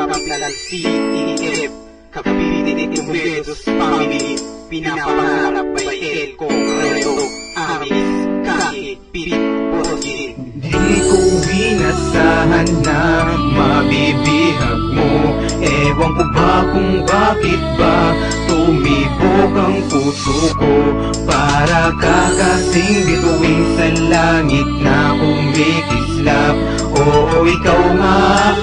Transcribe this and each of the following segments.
Capital CEF, Cavite Movedos Family, pinapangarap by Elco Redo, Amis, Kaki, Pipit, Borgin. Di ko inasahan na mabibihag mo. Ewan ko ba kung bakit ba tumibok ang puso ko. Para ka kasing bituin sa langit na kumikislap. Oo, ikaw nga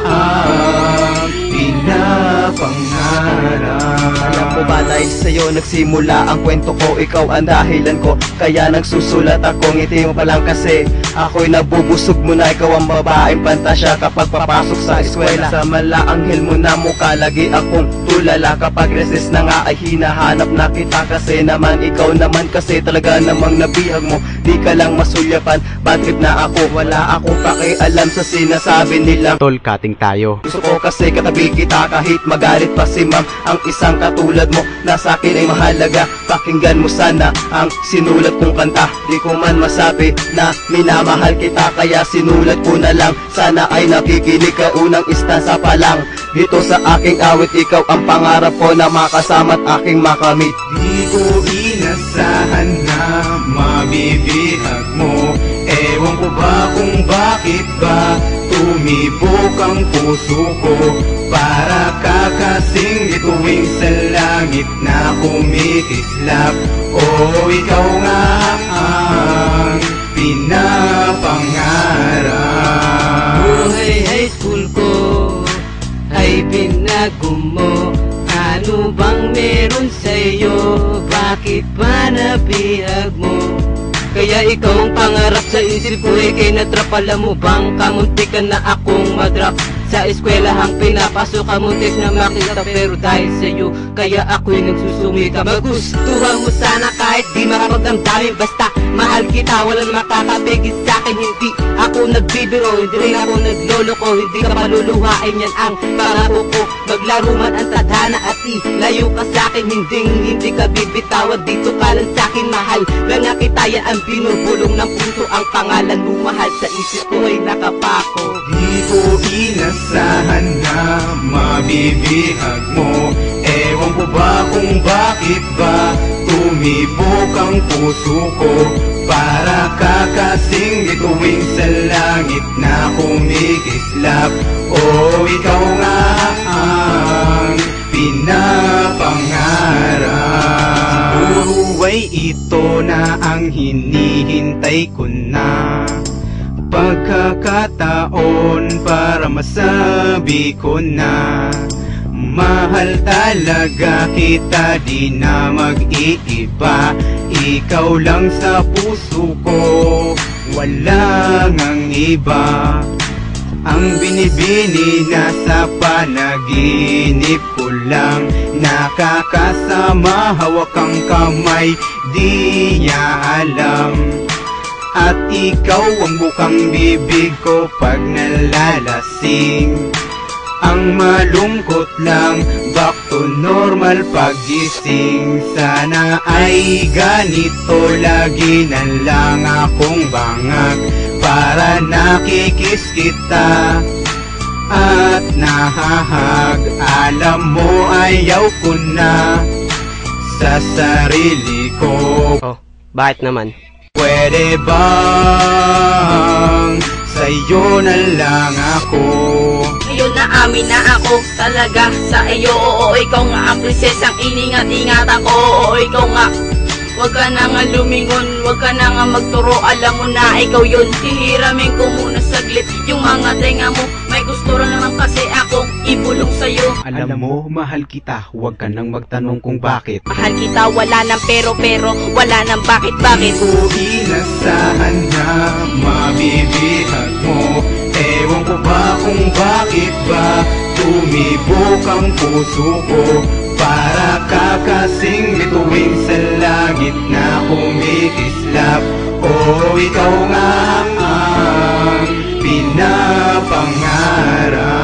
ang pinapangarap. Alam mo ba dahil sa'yo nagsimula ang kwento ko. Ikaw ang dahilan ko, kaya nagsusulat ako. Ngiti mo pa lang kasi ako'y nabubusog mo na. Ikaw ang babaeng pantasya kapag papasok sa eskwela. Sa malaanghel mo na mukha, lagi akong tulala. Kapag recess na nga ay hinahanap na kita. Kasi naman ikaw naman kasi talaga namang nabihag mo. Di ka lang masulyapan, bad trip na ako. Wala akong pakialam sa sinasabi nilang Tol, cutting tayo. gusto ko kasi katabi kita kahit magalit pa si ma'am. Ang isang katulad mo na sa akin ay mahalaga. Pakinggan mo sana ang sinulat kong kanta. Di ko man masabi na minamahal kita, kaya sinulat ko na lang. Sana ay nakikinig ka, unang istansa pa lang. Dito sa aking awit, ikaw ang pangarap ko na makasama't aking makamit. Di ko inasahan na mabibihag mo. Ewan ko ba kung bakit ba tumibok ang puso ko. Para ka kasing bituin sa langit na kumikislap. Oo, ikaw nga ang pinapangarap. Buhay high school ko ay binago mo. Ano bang meron sa'yo? Bakit ba nabihag mo? Kaya ikaw ang pangarap sa isip ko, kay natrap. Alam mo bang kamunti ka na akong madrap. Sa eskwelahang pinapasok ka, muntik na makita. Pero dahil sa'yo, kaya ako'y nagsusumika. Magustuhan mo sana kahit di makapagdamdamin. Basta mahal kita, walang makakapigil sa'kin. Hindi ako nagbibiro, hindi rin ako nagloloko. Hindi ka maluluhain, yan ang pangako ko. Maglaro man ang tadhana at ilayo ka sa'kin. Hindi ka bibitawan, dito ka lang sa'kin. Mahal lang nga kita, yan ang binubulong ng puso. Ang pangalan mo mahal sa isip ko ay nakapako. Di ko inasahan na mabibihag mo. Ewan ko ba kung bakit ba tumibok ang puso ko. Para ka kasing bituin sa langit na kumikislap. Oo, ikaw nga ang pinapangarap. Siguro ay ito na ang hinihintay ko na pagkakataon para masabi ko na mahal talaga kita, di na mag-iiba. Ikaw lang sa puso ko, wala ngang iba. Ang binibini na sa panaginip ko lang, nakakasama, hawak ang kamay, di niya alam. At ikaw ang bukang bibig ko pag nalalasing. Ang malungkot lang, back to normal paggising. Sana ay ganito lagi na lang akong bangag. Para nakikis kita at nahahag. Alam mo ayaw ko na sa sarili ko. Oh, bakit naman? Pwede bang sa'yo na lang ako? Ngayon na amin na ako talaga sa iyo. Oo, ikaw nga ang prinsesang iningat-ingat ako. Oo, ikaw nga. Huwag ka na nga lumingon, huwag ka na nga magturo. Alam mo na ikaw yun. Hihiramin ko muna saglit yung mga tenga mo. May gusto rin naman kasi akong ibulong sa'yo. Alam mo, mahal kita, huwag ka nang magtanong kung bakit. Mahal kita, wala nang pero, wala nang bakit. Di ko inasahan na mabibihag mo. Ewan ko ba kung bakit ba tumibok ang puso ko. Para ka kasing bituin sa langit na kumikislap. Oo, ikaw nga ang pinapangarap.